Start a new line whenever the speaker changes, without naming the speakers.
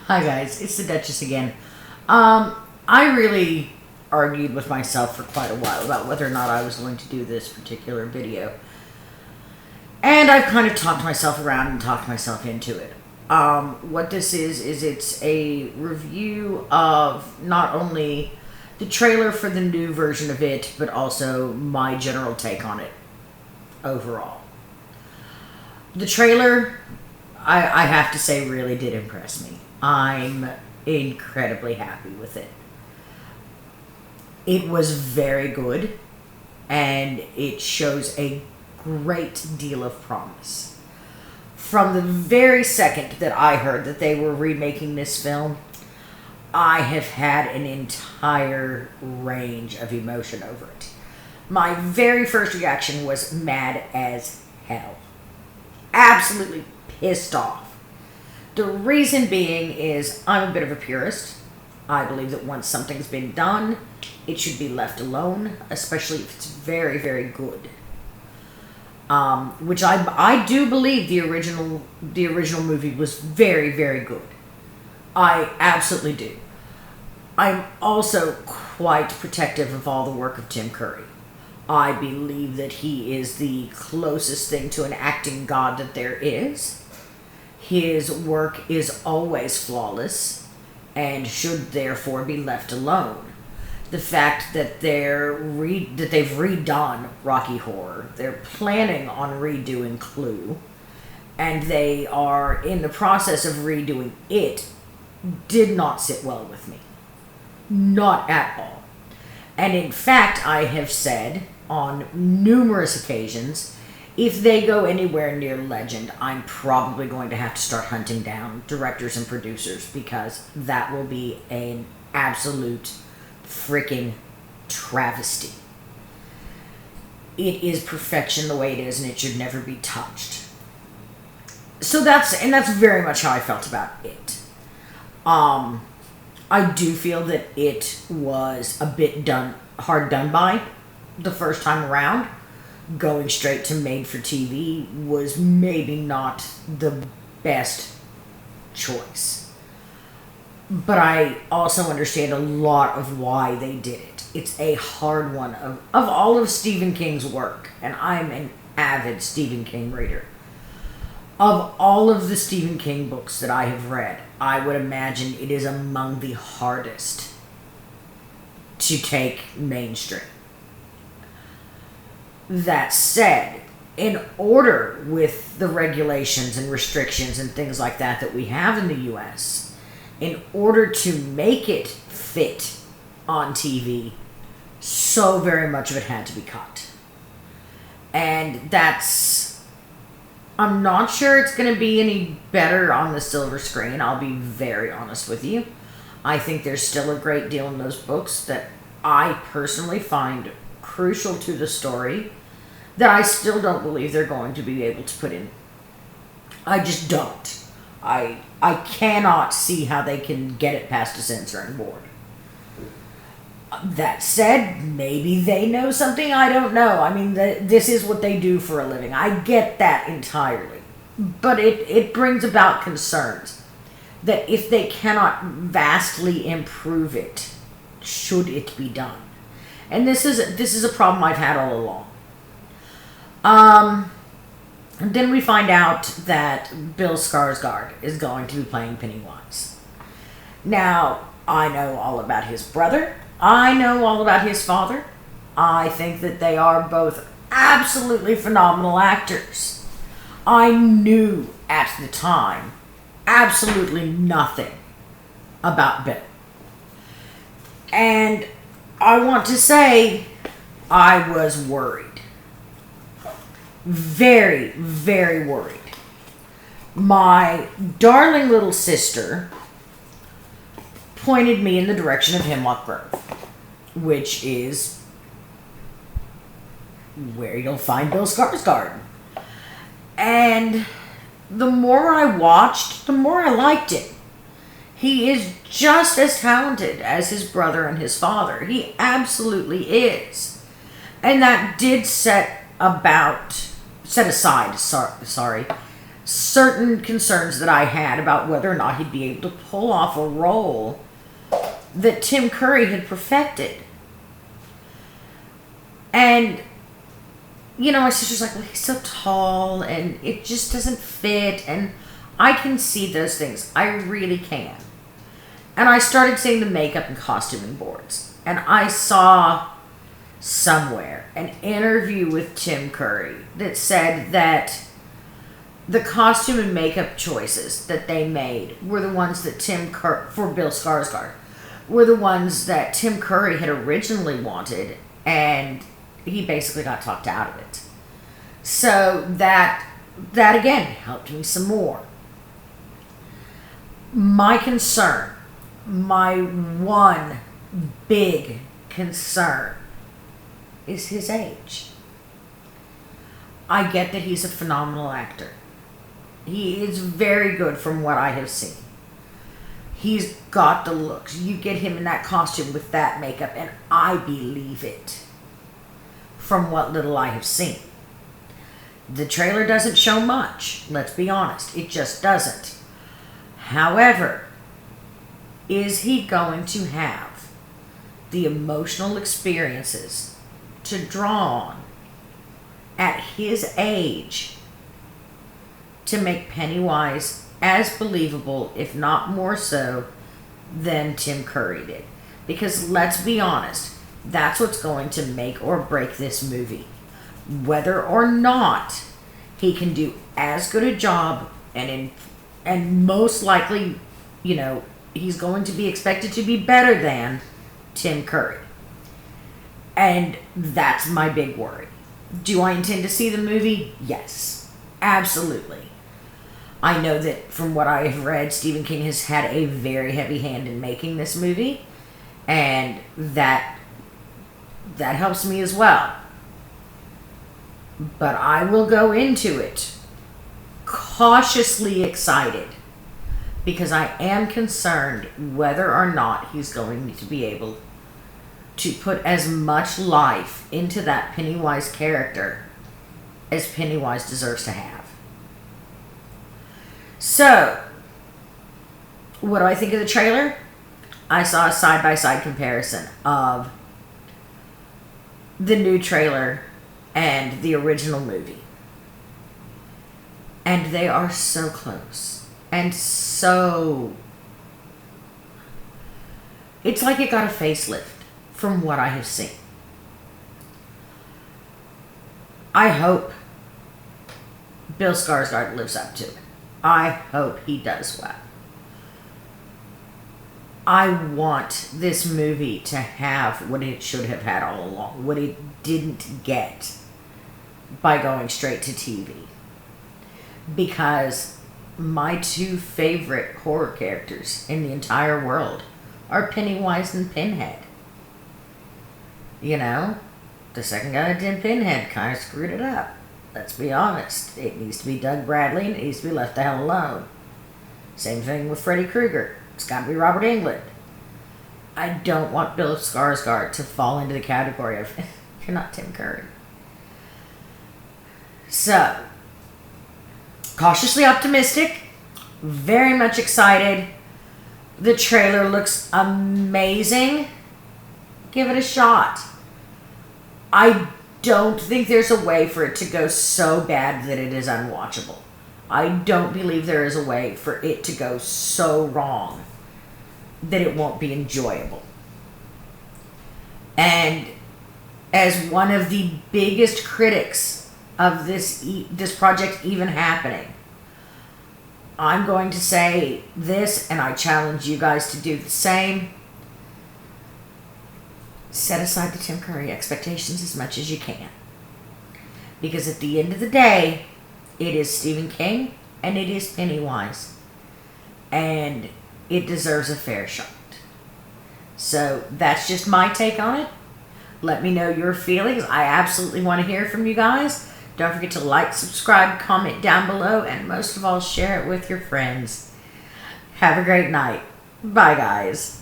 Hi guys, it's the Duchess again. I really argued with myself for quite a while about whether or not I was going to do this particular video. And I've kind of talked myself around and talked myself into it. What this is it's a review of not only the trailer for the new version of it, but also my general take on it overall. The trailer, I have to say, really did impress me. I'm incredibly happy with it. It was very good, and it shows a great deal of promise. From the very second that I heard that they were remaking this film, I have had an entire range of emotion over it. My very first reaction was mad as hell. Absolutely pissed off. The reason being is I'm a bit of a purist. I believe that once something's been done, it should be left alone, especially if it's very, very good. Which I do believe the original movie was very, very good. I absolutely do. I'm also quite protective of all the work of Tim Curry. I believe that he is the closest thing to an acting god that there is. His work is always flawless and should therefore be left alone. The fact that they've redone Rocky Horror, they're planning on redoing Clue, and they are in the process of redoing it, did not sit well with me. Not at all. And in fact, I have said on numerous occasions, if they go anywhere near Legend, I'm probably going to have to start hunting down directors and producers, because that will be an absolute freaking travesty. It is perfection the way it is, and it should never be touched. So that's very much how I felt about it. I do feel that it was a bit hard done by the first time around. Going straight to made for TV was maybe not the best choice. But I also understand a lot of why they did it. It's a hard one of all of Stephen King's work, and I'm an avid Stephen King reader. Of all of the Stephen King books that I have read, I would imagine it is among the hardest to take mainstream. That said, in order with the regulations and restrictions and things like that we have in the US, in order to make it fit on TV, so very much of it had to be cut. And I'm not sure it's going to be any better on the silver screen, I'll be very honest with you. I think there's still a great deal in those books that I personally find crucial to the story that I still don't believe they're going to be able to put in. I just don't. I cannot see how they can get it past a censoring board. That said, maybe they know something I don't know. I mean, this is what they do for a living. I get that entirely. But it brings about concerns that if they cannot vastly improve it, should it be done? And this is a problem I've had all along. And then we find out that Bill Skarsgård is going to be playing Pennywise. Now, I know all about his brother. I know all about his father. I think that they are both absolutely phenomenal actors. I knew at the time absolutely nothing about Bill. And I want to say I was worried. Very, very worried. My darling little sister pointed me in the direction of Hemlock Grove, which is where you'll find Bill Skarsgård. And the more I watched, the more I liked him. He is just as talented as his brother and his father. He absolutely is. And that did set aside certain concerns that I had about whether or not he'd be able to pull off a role that Tim Curry had perfected. And, you know, my sister's like, well, he's so tall and it just doesn't fit. And I can see those things. I really can. And I started seeing the makeup and costuming boards. And I saw somewhere an interview with Tim Curry that said that the costume and makeup choices that they made were the ones that for Bill Skarsgård, were the ones that Tim Curry had originally wanted, and he basically got talked out of it. So that again helped me some more. My concern, my one big concern, is his age. I get that he's a phenomenal actor. He is very good from what I have seen. He's got the looks. You get him in that costume with that makeup, and I believe it from what little I have seen. The trailer doesn't show much, let's be honest. It just doesn't. However, is he going to have the emotional experiences to draw on at his age to make Pennywise as believable, if not more so, than Tim Curry did? Because let's be honest, that's what's going to make or break this movie. Whether or not he can do as good a job, and most likely, you know, he's going to be expected to be better than Tim Curry. And that's my big worry. Do I intend to see the movie? Yes, absolutely. I know that from what I have read, Stephen King has had a very heavy hand in making this movie, and that helps me as well. But I will go into it cautiously excited, because I am concerned whether or not he's going to be able to put as much life into that Pennywise character as Pennywise deserves to have. So, what do I think of the trailer? I saw a side-by-side comparison of the new trailer and the original movie. And they are so close. And so... it's like it got a facelift from what I have seen. I hope Bill Skarsgård lives up to it. I hope he does well. I want this movie to have what it should have had all along, what it didn't get by going straight to TV. Because my two favorite horror characters in the entire world are Pennywise and Pinhead. You know, the second guy that did Pinhead kind of screwed it up. Let's be honest. It needs to be Doug Bradley, and it needs to be left the hell alone. Same thing with Freddy Krueger. It's got to be Robert Englund. I don't want Bill Skarsgård to fall into the category of, you're not Tim Curry. So, cautiously optimistic. Very much excited. The trailer looks amazing. Give it a shot. I don't think there's a way for it to go so bad that it is unwatchable. I don't believe there is a way for it to go so wrong that it won't be enjoyable. And as one of the biggest critics of this project even happening, I'm going to say this, and I challenge you guys to do the same. Set aside the Tim Curry expectations as much as you can. Because at the end of the day, it is Stephen King and it is Pennywise. And it deserves a fair shot. So that's just my take on it. Let me know your feelings. I absolutely want to hear from you guys. Don't forget to like, subscribe, comment down below, and most of all, share it with your friends. Have a great night. Bye, guys.